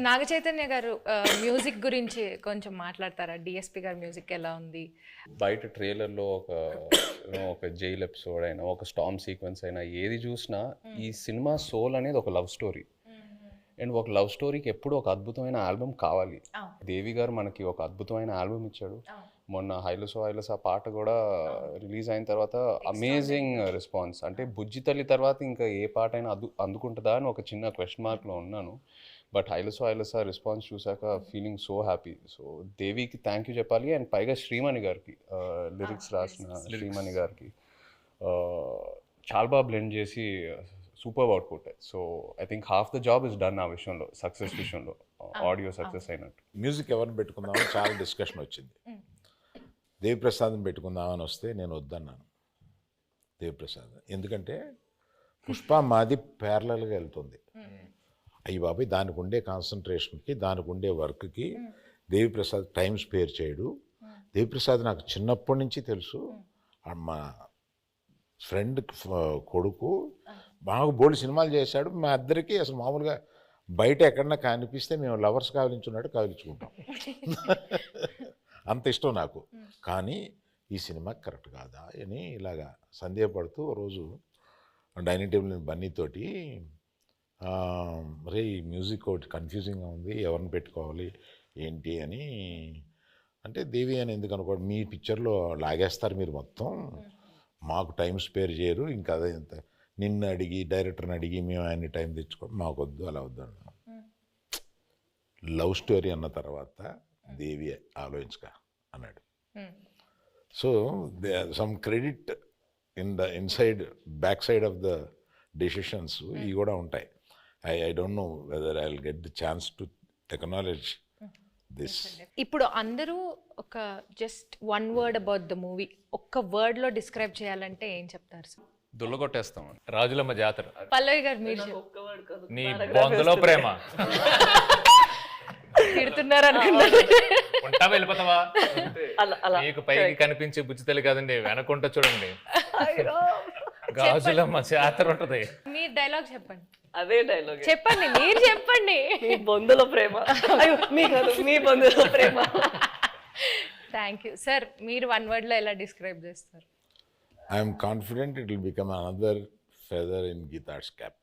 నాగ చైతన్య గారు మ్యూజిక్ గురించి కొంచెం మాట్లాడతారా? డిఎస్పి గారి మ్యూజిక్ ఎలా ఉంది? బయట ట్రైలర్లో ఒక జైల్ ఎపిసోడ్ అయినా, ఒక స్టామ్ సీక్వెన్స్ అయినా ఏది చూసినా ఈ సినిమా సోల్ అనేది ఒక లవ్ స్టోరీ. అండ్ ఒక లవ్ స్టోరీకి ఎప్పుడు ఒక అద్భుతమైన ఆల్బమ్ కావాలి. దేవి గారు మనకి ఒక అద్భుతమైన ఆల్బమ్ ఇచ్చాడు. మొన్న హైలసో హైలసా పాట కూడా రిలీజ్ అయిన తర్వాత అమేజింగ్ రెస్పాన్స్. అంటే బుజ్జి తల్లి తర్వాత ఇంకా ఏ పాట అయినా అందుకుంటుందా అని ఒక చిన్న క్వశ్చన్ మార్క్లో ఉన్నాను. బట్ హైలసో హైలసా రెస్పాన్స్ చూసాక ఫీలింగ్ సో హ్యాపీ. సో దేవికి థ్యాంక్ యూ చెప్పాలి. అండ్ పైగా శ్రీమణి గారికి, లిరిక్స్ రాసిన శ్రీమణి గారికి చాలా బాగా బ్లెండ్ చేసి super output. So I think half the job is done ఆ విషయంలో, సక్సెస్ విషయంలో, ఆడియో సక్సెస్ అయినట్టు. మ్యూజిక్ ఎవరిని పెట్టుకుందామని చాలా డిస్కషన్ వచ్చింది. దేవిప్రసాద్ని పెట్టుకుందామని వస్తే నేను వద్దన్నాను దేవిప్రసాద్. ఎందుకంటే పుష్ప మాది ప్యారలల్గా వెళ్తుంది. అయ్యి బాబాయ్ దానికి ఉండే కాన్సన్ట్రేషన్కి, దానికి ఉండే వర్క్కి దేవిప్రసాద్ టైం స్పేర్ చేయడు. దేవిప్రసాద్ నాకు చిన్నప్పటి నుంచి తెలుసు. మా ఫ్రెండ్ కొడుకు బాగా బోల్డ్ సినిమాలు చేశాడు. మా ఇద్దరికి అసలు మామూలుగా బయట ఎక్కడన్నా కనిపిస్తే మేము లవర్స్ కావలించున్నట్టు కావలించుకుంటాం. అంత ఇష్టం నాకు. కానీ ఈ సినిమా కరెక్ట్ కాదా అని ఇలాగా సందేహపడుతూ రోజు డైనింగ్ టేబుల్ బన్నీతోటి రే ఈ మ్యూజిక్ ఒకటి కన్ఫ్యూజింగ్గా ఉంది, ఎవరిని పెట్టుకోవాలి ఏంటి అని అంటే, దేవి అని ఎందుకు అనుకోండి, మీ పిక్చర్లో లాగేస్తారు మీరు మొత్తం, మాకు టైం స్పేర్ చేయరు, ఇంకా అదే ఇంత నిన్ను అడిగి డైరెక్టర్ని అడిగి మేము ఆయన్ని టైం తెచ్చుకోండి, మాకు వద్దు, అలా వద్దు అన్నాను. లవ్ స్టోరీ అన్న తర్వాత దేవి ఆలోచించక అన్నాడు. So some credit inside back side of the decisions ఇవి కూడా ఉంటాయి. I don't know whether I will get the chance to acknowledge this. ఇప్పుడు అందరూ ఒక just one word about the movie ఒక్క వర్డ్ లో డిస్క్రైబ్ చేయాలంటే ఏం చెప్తారు సార్? దుల్లగొట్టేస్తాం. రాజులమ్మ జాతర. పల్లవి గారు మీరు నీ బొందలో ప్రేమ. తిడుతున్నారు అనుకుంటారు. ఉంటావా వెళ్ళిపోతావా? మీకు పైకి కనిపించే బుజ్జితల్లి కాదండి, వెనకుంటా చూడండి గాజులమ్మ జాతర ఉంటది. మీ డైలాగ్ చెప్పండి. అదే డైలాగ్ చెప్పండి, మీరు చెప్పండి. మీ బొందులో ప్రేమ. మీ బొందులో ప్రేమ. Thank you sir. మీరు వన్ వర్డ్ లో ఎలా డిస్క్రైబ్ చేస్తారు? I am confident it will become another feather in Geeta's cap.